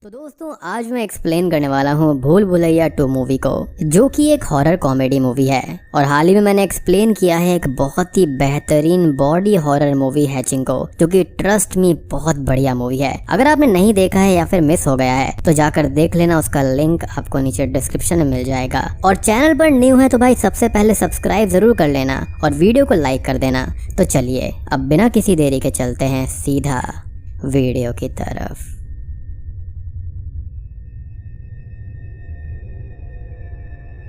तो दोस्तों आज मैं एक्सप्लेन करने वाला हूँ भूल भुलैया 2 मूवी को, जो कि एक हॉरर कॉमेडी मूवी है। और हाल ही में मैंने एक्सप्लेन किया है एक बहुत ही बेहतरीन बॉडी हॉरर मूवी हैचिंग को, जो कि ट्रस्ट मी बहुत बढ़िया मूवी है। अगर आपने नहीं देखा है या फिर मिस हो गया है तो जाकर देख लेना, उसका लिंक आपको नीचे डिस्क्रिप्शन में मिल जाएगा। और चैनल पर न्यू है तो भाई सबसे पहले सब्सक्राइब जरूर कर लेना और वीडियो को लाइक कर देना। तो चलिए अब बिना किसी देरी के चलते हैं सीधा वीडियो की तरफ।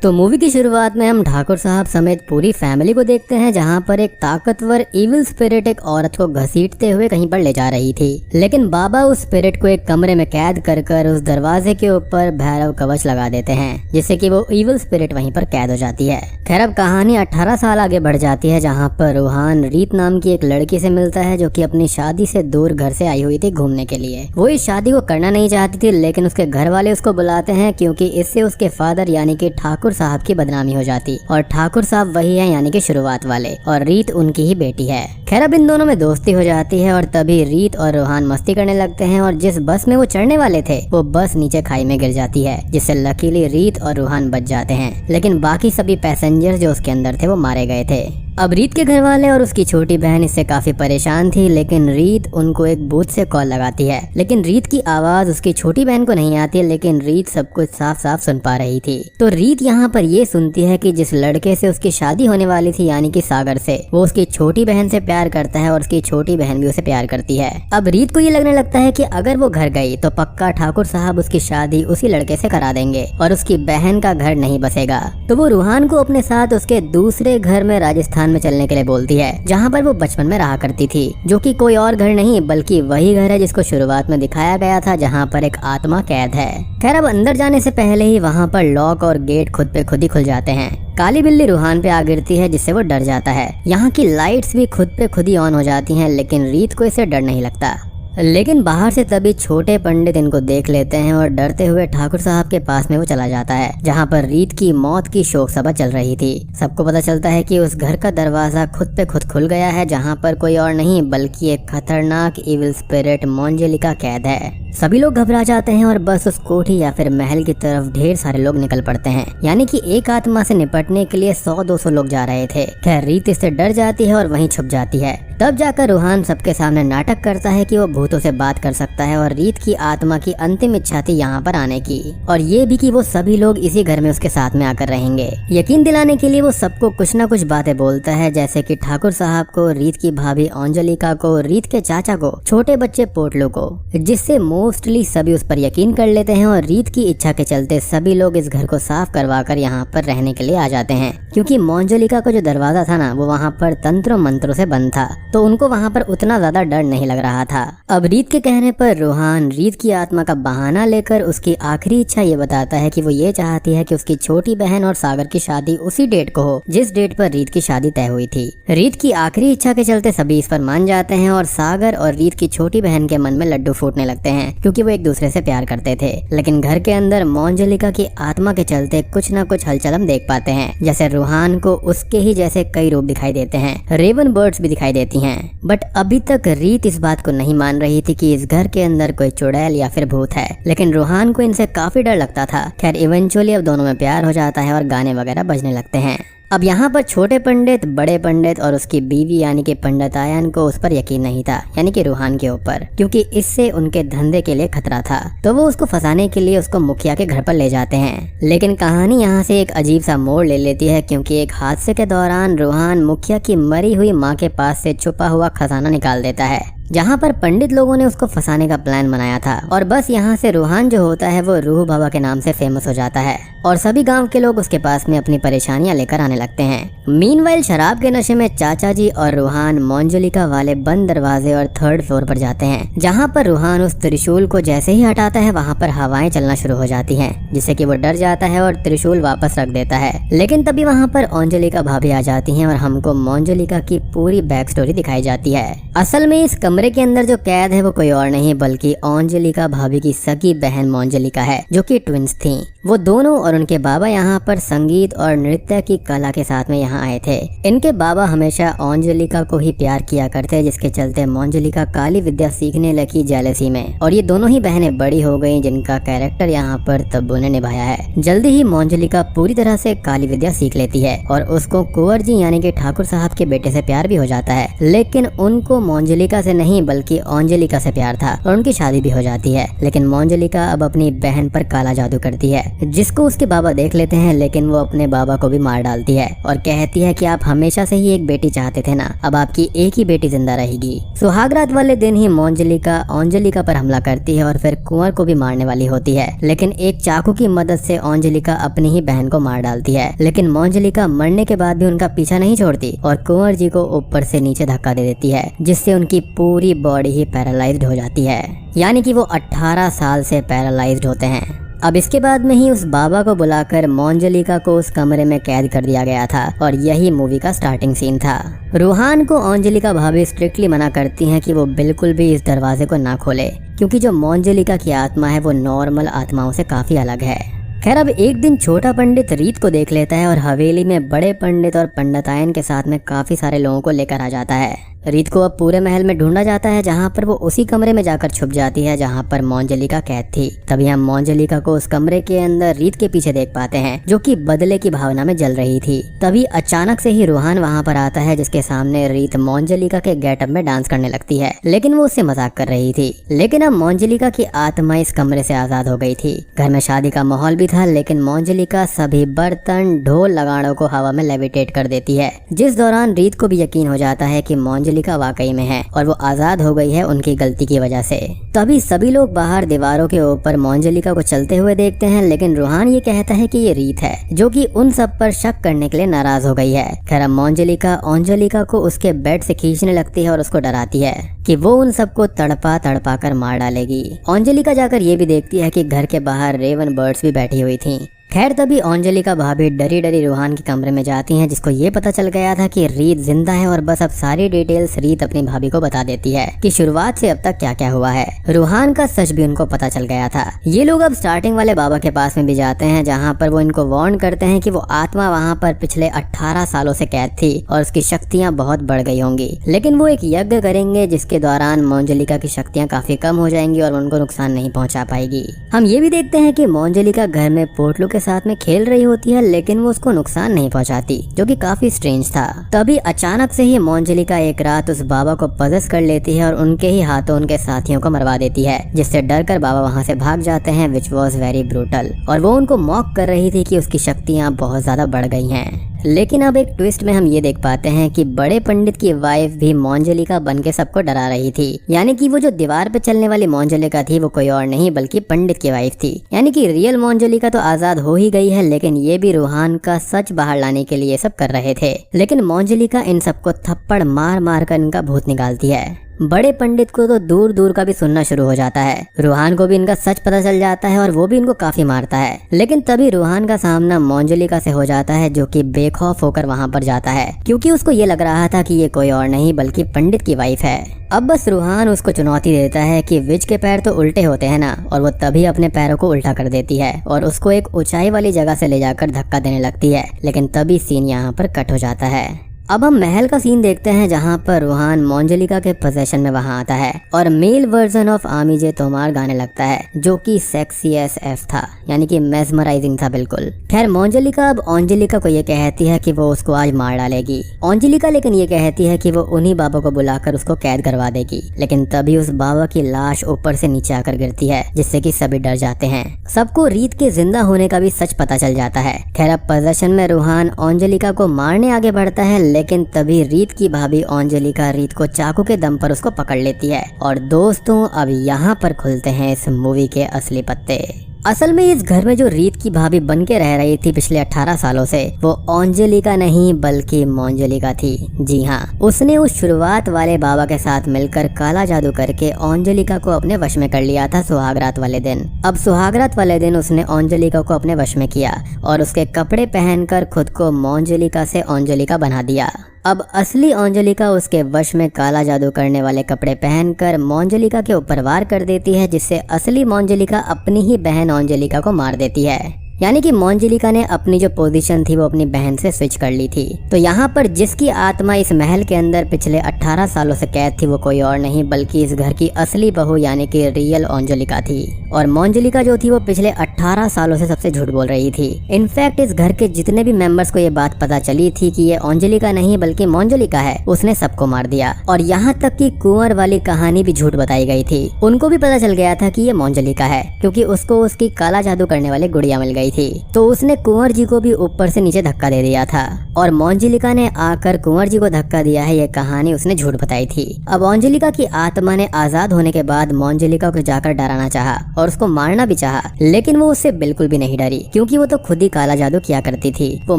तो मूवी की शुरुआत में हम ठाकुर साहब समेत पूरी फैमिली को देखते हैं, जहां पर एक ताकतवर इविल स्पिरिट एक औरत को घसीटते हुए कहीं पर ले जा रही थी। लेकिन बाबा उस स्पिरिट को एक कमरे में कैद कर उस दरवाजे के ऊपर भैरव कवच लगा देते हैं, जिससे कि वो इविल स्पिरिट वहीं पर कैद हो जाती है। खैर अब कहानी 18 साल आगे बढ़ जाती है, जहाँ पर रूहान रीत नाम की एक लड़की से मिलता है, जो कि अपनी शादी से दूर घर से आई हुई थी घूमने के लिए। वो इस शादी को करना नहीं चाहती थी, लेकिन उसके घर वाले उसको बुलाते हैं क्योंकि इससे उसके फादर यानी कि ठाकुर साहब की बदनामी हो जाती। और ठाकुर साहब वही है यानी कि शुरुआत वाले, और रीत उनकी ही बेटी है। खैर अब इन दोनों में दोस्ती हो जाती है और तभी रीत और रूहान मस्ती करने लगते हैं, और जिस बस में वो चढ़ने वाले थे वो बस नीचे खाई में गिर जाती है, जिससे लकीली रीत और रूहान बच जाते हैं। लेकिन बाकी सभी पैसेंजर जो उसके अंदर थे वो मारे गए थे। अब रीत के घर वाले और उसकी छोटी बहन इससे काफी परेशान थी, लेकिन रीत उनको एक बूथ से कॉल लगाती है। लेकिन रीत की आवाज उसकी छोटी बहन को नहीं आती, लेकिन रीत सब कुछ साफ साफ सुन पा रही थी। तो रीत यहाँ पर ये सुनती है कि जिस लड़के से उसकी शादी होने वाली थी यानी कि सागर से, वो उसकी छोटी बहन से प्यार करता है और उसकी छोटी बहन भी उसे प्यार करती है। अब रीत को ये लगने लगता है कि अगर वो घर गई तो पक्का ठाकुर साहब उसकी शादी उसी लड़के से करा देंगे और उसकी बहन का घर नहीं बसेगा। तो वो रूहान को अपने साथ उसके दूसरे घर में राजस्थान में चलने के लिए बोलती है, जहाँ पर वो बचपन में रहा करती थी, जो कि कोई और घर नहीं बल्कि वही घर है जिसको शुरुआत में दिखाया गया था, जहाँ पर एक आत्मा कैद है। खैर अब अंदर जाने से पहले ही वहाँ पर लॉक और गेट खुद पे खुद ही खुल जाते हैं। काली बिल्ली रूहान पे आ गिरती है, जिससे वो डर जाता है। यहाँ की लाइट्स भी खुद पे खुद ही ऑन हो जाती हैं, लेकिन रीत को इससे डर नहीं लगता। लेकिन बाहर से तभी छोटे पंडित इनको देख लेते हैं और डरते हुए ठाकुर साहब के पास में वो चला जाता है, जहाँ पर रीत की मौत की शोक सभा चल रही थी। सबको पता चलता है कि उस घर का दरवाजा खुद पे खुद खुल गया है, जहाँ पर कोई और नहीं बल्कि एक खतरनाक इविल स्पिरिट मोंजेलिका कैद है। सभी लोग घबरा जाते हैं और बस उस कोठी या फिर महल की तरफ ढेर सारे लोग निकल पड़ते हैं, यानी कि एक आत्मा से निपटने के लिए 100-200 लोग जा रहे थे। खैर रीत इससे डर जाती है और वहीं छुप जाती है। तब जाकर रूहान सबके सामने नाटक करता है कि वो भूतों से बात कर सकता है, और रीत की आत्मा की अंतिम इच्छा थी यहाँ पर आने की, और ये भी कि वो सभी लोग इसी घर में उसके साथ में आकर रहेंगे। यकीन दिलाने के लिए वो सबको कुछ न कुछ बातें बोलता है, जैसे कि ठाकुर साहब को, रीत की भाभी अंजलिका को, रीत के चाचा को, छोटे बच्चे पोटलू को, जिससे मोस्टली सभी उस पर यकीन कर लेते हैं। और रीत की इच्छा के चलते सभी लोग इस घर को साफ करवा कर यहाँ पर रहने के लिए आ जाते हैं, क्योंकि मोंजलिका को जो दरवाजा था ना वो वहाँ पर तंत्र मंत्रों से बंद था, तो उनको वहाँ पर उतना ज्यादा डर नहीं लग रहा था। अब रीत के कहने पर रूहान रीत की आत्मा का बहाना लेकर उसकी आखिरी इच्छा ये बताता है कि वो ये चाहती है कि उसकी छोटी बहन और सागर की शादी उसी डेट को हो जिस डेट पर रीत की शादी तय हुई थी। रीत की आखिरी इच्छा के चलते सभी इस पर मान जाते हैं, और सागर और रीत की छोटी बहन के मन में लड्डू फूटने लगते हैं, क्योंकि वो एक दूसरे से प्यार करते थे। लेकिन घर के अंदर मोंजेलिका की आत्मा के चलते कुछ न कुछ हलचल हम देख पाते हैं, जैसे रूहान को उसके ही जैसे कई रूप दिखाई देते हैं, रेवन बर्ड्स भी दिखाई देती हैं। बट अभी तक रीत इस बात को नहीं मान रही थी कि इस घर के अंदर कोई चुड़ैल या फिर भूत है, लेकिन रूहान को इनसे काफी डर लगता था। खैर इवेंचुअली अब दोनों में प्यार हो जाता है और गाने वगैरह बजने लगते हैं। अब यहाँ पर छोटे पंडित, बड़े पंडित और उसकी बीवी यानी कि पंडित आयन को उस पर यकीन नहीं था, यानी कि रूहान के ऊपर, क्योंकि इससे उनके धंधे के लिए खतरा था। तो वो उसको फंसाने के लिए उसको मुखिया के घर पर ले जाते हैं। लेकिन कहानी यहाँ से एक अजीब सा मोड़ ले लेती है, क्योंकि एक हादसे के दौरान रूहान मुखिया की मरी हुई माँ के पास से छुपा हुआ खजाना निकाल देता है, जहाँ पर पंडित लोगों ने उसको फंसाने का प्लान बनाया था। और बस यहाँ से रूहान जो होता है वो रूह बाबा के नाम से फेमस हो जाता है, और सभी गांव के लोग उसके पास में अपनी परेशानियां लेकर आने लगते हैं। मीनवाइल शराब के नशे में चाचा जी और रूहान मोंजेलिका वाले बंद दरवाजे और 3rd फ्लोर पर जाते हैं, जहाँ पर रूहान उस त्रिशूल को जैसे ही हटाता है वहाँ पर हवाएं चलना शुरू हो जाती हैं, जिससे कि वो डर जाता है और त्रिशूल वापस रख देता है। लेकिन तभी वहाँ पर अंजलिका भाभी आ जाती हैं और हमको मोंजेलिका की पूरी बैक स्टोरी दिखाई जाती है। असल में इस कमरे के अंदर जो कैद है वो कोई और नहीं बल्कि अंजलिका भाभी की सगी बहन मोंजेलिका है, जो कि ट्विंस थी। वो दोनों और उनके बाबा यहाँ पर संगीत और नृत्य की कला के साथ में यहाँ आए थे। इनके बाबा हमेशा अंजलिका को ही प्यार किया करते, जिसके चलते अंजलिका काली विद्या सीखने लगी जेलसी में, और ये दोनों ही बहनें बड़ी हो गयी, जिनका कैरेक्टर यहाँ पर तब्बू ने निभाया है। जल्दी ही अंजलिका पूरी तरह से काली विद्या सीख लेती है और उसको कुंवर जी यानी कि ठाकुर साहब के बेटे से प्यार भी हो जाता है, लेकिन उनको अंजलिका से नहीं बल्कि अंजलिका से प्यार था और उनकी शादी भी हो जाती है। लेकिन अंजलिका अब अपनी बहन पर काला जादू करती है, जिसको उसके बाबा देख लेते हैं, लेकिन वो अपने बाबा को भी मार डालती है और कहती है कि आप हमेशा से ही एक बेटी चाहते थे ना, अब आपकी एक ही बेटी जिंदा रहेगी। सुहागरात वाले दिन ही अंजलिका पर हमला करती है और फिर कुंवर को भी मारने वाली होती है, लेकिन एक चाकू की मदद से अंजलिका अपनी ही बहन को मार डालती है। लेकिन अंजलिका मरने के बाद भी उनका पीछा नहीं छोड़ती और कुंवर जी को ऊपर से नीचे धक्का दे देती है, जिससे उनकी पूरी बॉडी ही पैरालाइज्ड हो जाती है, यानी कि वो 18 साल से पैरालाइज्ड होते हैं। अब इसके बाद में ही उस बाबा को बुलाकर अंजलिका को उस कमरे में कैद कर दिया गया था और यही मूवी का स्टार्टिंग सीन था। रूहान को अंजलिका भाभी स्ट्रिक्टली मना करती हैं कि वो बिल्कुल भी इस दरवाजे को ना खोले, क्योंकि जो अंजलिका की आत्मा है वो नॉर्मल आत्माओं से काफी अलग है। खैर, अब एक दिन छोटा पंडित रीत को देख लेता है और हवेली में बड़े पंडित और पंडितायन के साथ में काफी सारे लोगों को लेकर आ जाता है। रीत को अब पूरे महल में ढूंढा जाता है, जहाँ पर वो उसी कमरे में जाकर छुप जाती है जहाँ पर अंजलिका कैद थी। तभी हम अंजलिका को उस कमरे के अंदर रीत के पीछे देख पाते हैं, जो कि बदले की भावना में जल रही थी। तभी अचानक से ही रूहान वहाँ पर आता है, जिसके सामने रीत अंजलिका के गेटअप में डांस करने लगती है, लेकिन वो उससे मजाक कर रही थी। लेकिन अब अंजलिका की आत्मा इस कमरे से आजाद हो गई थी। घर में शादी का माहौल भी था, लेकिन अंजलिका सभी बर्तन ढोल लगाड़ों को हवा में लेविटेट कर देती है, जिस दौरान रीत को भी यकीन हो जाता है कि अंजलिका वाकई में है और वो आजाद हो गई है उनकी गलती की वजह से। तभी सभी लोग बाहर दीवारों के ऊपर अंजलिका को चलते हुए देखते हैं, लेकिन रूहान ये कहता है कि ये रीत है, जो कि उन सब पर शक करने के लिए नाराज हो गई है। खैर, अंजलिका को उसके बेड से खींचने लगती है और उसको डराती है कि वो उन सबको तड़पा कर मार डालेगी। अंजलिका जाकर ये भी देखती है कि घर के बाहर रेवन बर्ड्स भी बैठी हुई थी। खैर, तभी अंजलिका भाभी डरी रूहान के कमरे में जाती हैं, जिसको ये पता चल गया था कि रीत जिंदा है और बस अब सारी डिटेल्स रीत अपनी भाभी को बता देती है कि शुरुआत से अब तक क्या क्या हुआ है। रूहान का सच भी उनको पता चल गया था। ये लोग अब स्टार्टिंग वाले बाबा के पास में भी जाते हैं, जहाँ पर वो इनको वार्न करते हैं कि वो आत्मा वहाँ पर पिछले 18 सालों से कैद थी और उसकी शक्तियाँ बहुत बढ़ गई होंगी, लेकिन वो एक यज्ञ करेंगे जिसके दौरान अंजलिका की शक्तियाँ काफी कम हो जाएंगी और उनको नुकसान नहीं पहुँचा पाएगी। हम ये भी देखते हैं कि अंजलिका घर में पोटलू के साथ में खेल रही होती है, लेकिन वो उसको नुकसान नहीं पहुंचाती, जो कि काफी स्ट्रेंज था। तभी अचानक से ही अंजलिका एक रात उस बाबा को पजेस कर लेती है और उनके ही हाथों उनके साथियों को मरवा देती है, जिससे डरकर बाबा वहां से भाग जाते हैं, विच वॉज वेरी ब्रूटल। और वो उनको मॉक कर रही थी कि उसकी शक्तियाँ बहुत ज्यादा बढ़ गई हैं। लेकिन अब एक ट्विस्ट में हम ये देख पाते हैं कि बड़े पंडित की वाइफ भी अंजलिका बन के सबको डरा रही थी, यानी कि वो जो दीवार पे चलने वाली अंजलिका थी वो कोई और नहीं बल्कि पंडित की वाइफ थी। यानी कि रियल अंजलिका तो आजाद हो ही गई है, लेकिन ये भी रूहान का सच बाहर लाने के लिए सब कर रहे थे। लेकिन अंजलिका इन सबको थप्पड़ मार कर इनका भूत निकालती है। बड़े पंडित को तो दूर दूर का भी सुनना शुरू हो जाता है। रूहान को भी इनका सच पता चल जाता है और वो भी इनको काफी मारता है। लेकिन तभी रूहान का सामना अंजलिका से हो जाता है, जो कि बेखौफ होकर वहां पर जाता है, क्योंकि उसको ये लग रहा था कि ये कोई और नहीं बल्कि पंडित की वाइफ है। अब बस रूहान उसको चुनौती देता है कि विच के पैर तो उल्टे होते हैं ना, और वो तभी अपने पैरों को उल्टा कर देती है और उसको एक ऊंचाई वाली जगह से ले जाकर धक्का देने लगती है। लेकिन तभी सीन यहाँ पर कट हो जाता है। अब हम महल का सीन देखते हैं, जहाँ पर रूहान अंजलिका के पोजेशन में वहाँ आता है और मेल वर्जन ऑफ आमी जे तोमार गाने लगता है, जो कि सेक्सी एस एफ था, यानी कि मेस्मराइजिंग था बिल्कुल। खैर, अंजलिका अब अंजलिका को ये कहती है कि वो उसको आज मार डालेगी। अंजलिका लेकिन ये कहती है कि वो उन्हीं बाबा को बुलाकर उसको कैद करवा देगी। लेकिन तभी उस बाबा की लाश ऊपर से नीचे आकर गिरती है, जिससे कि सभी डर जाते हैं। सबको रीत के जिंदा होने का भी सच पता चल जाता है। खैर, अब पोजेशन में रूहान अंजलिका को मारने आगे बढ़ता है, लेकिन तभी रीत की भाभी अंजलिका रीत को चाकू के दम पर उसको पकड़ लेती है। और दोस्तों, अब यहाँ पर खुलते हैं इस मूवी के असली पत्ते। असल में इस घर में जो रीत की भाभी बन के रह रही थी पिछले 18 सालों से, वो अंजलिका नहीं बल्कि अंजलिका थी। जी हाँ, उसने उस शुरुआत वाले बाबा के साथ मिलकर काला जादू करके अंजलिका को अपने वश में कर लिया था सुहागरात वाले दिन। अब सुहागरात वाले दिन उसने अंजलिका को अपने वश में किया और उसके कपड़े पहनकर खुद को अंजलिका से अंजलिका बना दिया। अब असली अंजलिका उसके वश में काला जादू करने वाले कपड़े पहनकर अंजलिका के ऊपर वार कर देती है, जिससे असली अंजलिका अपनी ही बहन अंजलिका को मार देती है। यानी कि मोंजिलिका ने अपनी जो पोजीशन थी वो अपनी बहन से स्विच कर ली थी। तो यहाँ पर जिसकी आत्मा इस महल के अंदर पिछले 18 सालों से कैद थी वो कोई और नहीं बल्कि इस घर की असली बहू यानी कि रियल एंजेलिका थी। और मोंजिलिका जो थी वो पिछले 18 सालों से सबसे झूठ बोल रही थी। इनफैक्ट इस घर के जितने भी मेंबर्स को ये बात पता चली थी कि ये एंजेलिका नहीं बल्कि मोंजिलिका है, उसने सबको मार दिया। और यहाँ तक कि कुंवर वाली कहानी भी झूठ बताई गई थी। उनको भी पता चल गया था कि ये मोंजिलिका है क्योंकि उसको उसकी काला जादू करने वाली गुड़िया मिल गई थी। तो उसने कुंवर जी को भी ऊपर से नीचे धक्का दे दिया था और मोंजिलिका ने आकर कुंवर जी को धक्का दिया है, ये कहानी उसने झूठ बताई थी। अब एंजेलिका की आत्मा ने आजाद होने के बाद मोंजिलिका को जाकर डराना चाहा और उसको मारना भी चाहा, लेकिन वो उससे बिल्कुल भी नहीं डरी क्योंकि वो तो खुद ही काला जादू किया करती थी। वो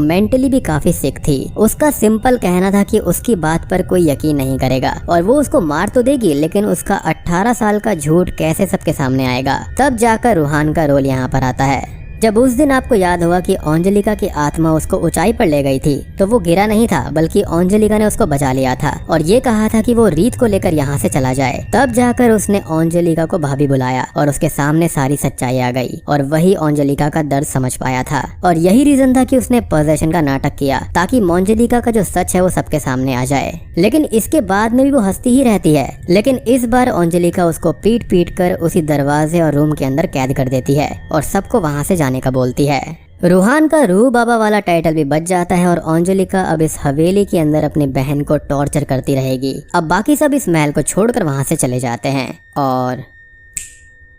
मेंटली भी काफी सिक थी। उसका सिंपल कहना था कि उसकी बात पर कोई यकीन नहीं करेगा और वो उसको मार तो देगी लेकिन उसका 18 साल का झूठ कैसे सबके सामने आएगा। तब जाकर रूहान का रोल यहाँ पर आता है। जब उस दिन आपको याद होगा कि एंजेलिका की आत्मा उसको ऊंचाई पर ले गई थी तो वो गिरा नहीं था बल्कि एंजेलिका ने उसको बचा लिया था और ये कहा था कि वो रीत को लेकर यहाँ से चला जाए। तब जाकर उसने एंजेलिका को भाभी बुलाया और उसके सामने सारी सच्चाई आ गई और वही एंजेलिका का दर्द समझ पाया था। और यही रीजन था कि उसने पोजेशन का नाटक किया ताकि मोंजिलिका का जो सच है वो सबके सामने आ जाए। लेकिन इसके बाद में भी वो हंसती ही रहती है, लेकिन इस बार एंजेलिका उसको पीट पीट कर उसी दरवाजे और रूम के अंदर कैद कर देती है और सबको वहाँ से का बोलती है। रूहान का रूह बाबा वाला टाइटल भी बच जाता है और एंजेलिका अब इस हवेली के अंदर अपनी बहन को टॉर्चर करती रहेगी। अब बाकी सब इस महल को छोड़कर वहां से चले जाते हैं और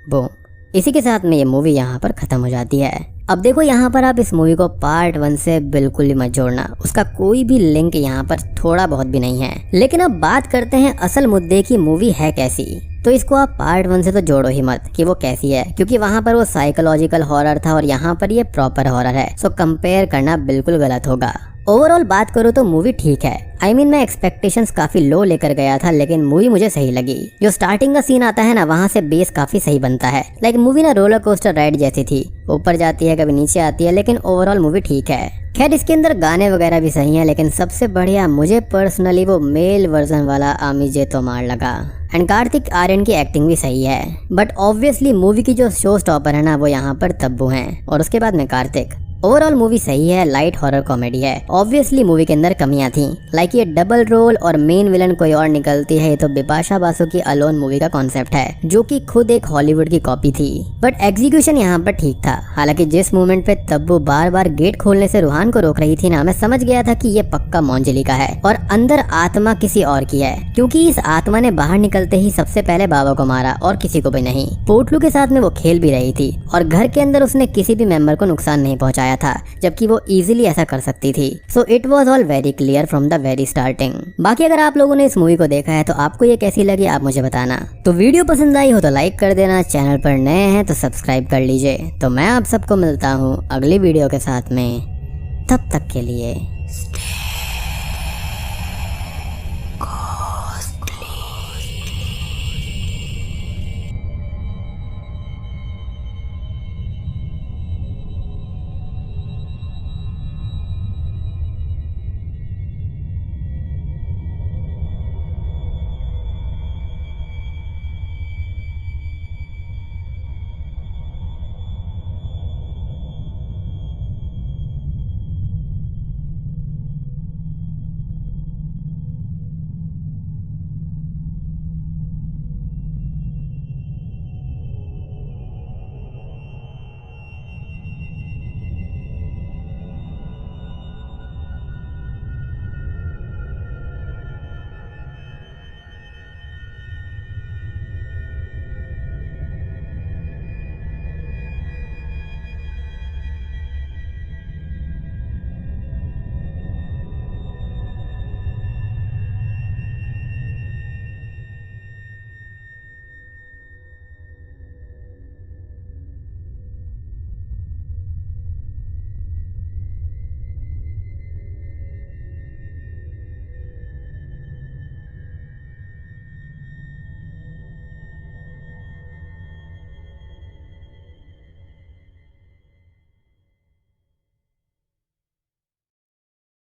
बूम, इसी के साथ में ये मूवी यहाँ पर खत्म हो जाती है। अब देखो यहाँ पर आप इस मूवी को पार्ट 1 से बिल्कुल ही मत जोड़ना, उसका कोई भी लिंक यहाँ पर थोड़ा बहुत भी नहीं है। लेकिन अब बात करते हैं असल मुद्दे की, मूवी है कैसी। तो इसको आप पार्ट 1 से तो जोड़ो ही मत कि वो कैसी है, क्योंकि वहाँ पर वो साइकोलॉजिकल हॉरर था और यहाँ पर ये प्रॉपर हॉरर है। सो कंपेयर करना बिल्कुल गलत होगा। ओवरऑल बात करूँ तो मूवी ठीक है। मैं एक्सपेक्टेशंस काफी लो लेकर गया था लेकिन मूवी मुझे सही लगी। जो स्टार्टिंग का सीन आता है ना, वहाँ से बेस काफी सही बनता है। लाइक मूवी ना रोलर कोस्टर राइड जैसी थी, ऊपर जाती है कभी नीचे आती है, लेकिन ओवरऑल मूवी ठीक है। खैर इसके अंदर गाने वगैरह भी सही हैं, लेकिन सबसे बढ़िया मुझे पर्सनली वो मेल वर्जन वाला आमिजे तोमार लगा। एंड कार्तिक आर्यन की एक्टिंग भी सही है। बट ऑब्वियसली मूवी की जो शो स्टॉपर है ना, वो यहाँ पर तब्बू हैं और उसके बाद में कार्तिक। ओवरऑल मूवी सही है, लाइट हॉरर कॉमेडी है। ऑब्वियसली मूवी के अंदर कमियां थी, लाइक ये डबल रोल और मेन विलन कोई और निकलती है। ये तो बिपाशा बासु की अलोन मूवी का कॉन्सेप्ट है, जो कि खुद एक हॉलीवुड की कॉपी थी। बट एग्जीक्यूशन यहाँ पर ठीक था। हालांकि जिस मोमेंट पे तब्बू बार बार गेट खोलने से रूहान को रोक रही थी ना, मैं समझ गया था कि ये पक्का मोंजिलिका है और अंदर आत्मा किसी और की है, क्योंकि इस आत्मा ने बाहर निकलते ही सबसे पहले बाबा को मारा और किसी को भी नहीं। पोटलू के साथ में वो खेल भी रही थी और घर के अंदर उसने किसी भी मेंबर को नुकसान नहीं पहुंचाया था, जबकि वो इजीली ऐसा कर सकती थी। So it was all very clear from the very starting. बाकी अगर आप लोगों ने इस मूवी को देखा है तो आपको ये कैसी लगी आप मुझे बताना। तो वीडियो पसंद आई हो तो लाइक कर देना, चैनल पर नए हैं तो सब्सक्राइब कर लीजिए। तो मैं आप सबको मिलता हूँ अगली वीडियो के साथ में, तब तक के लिए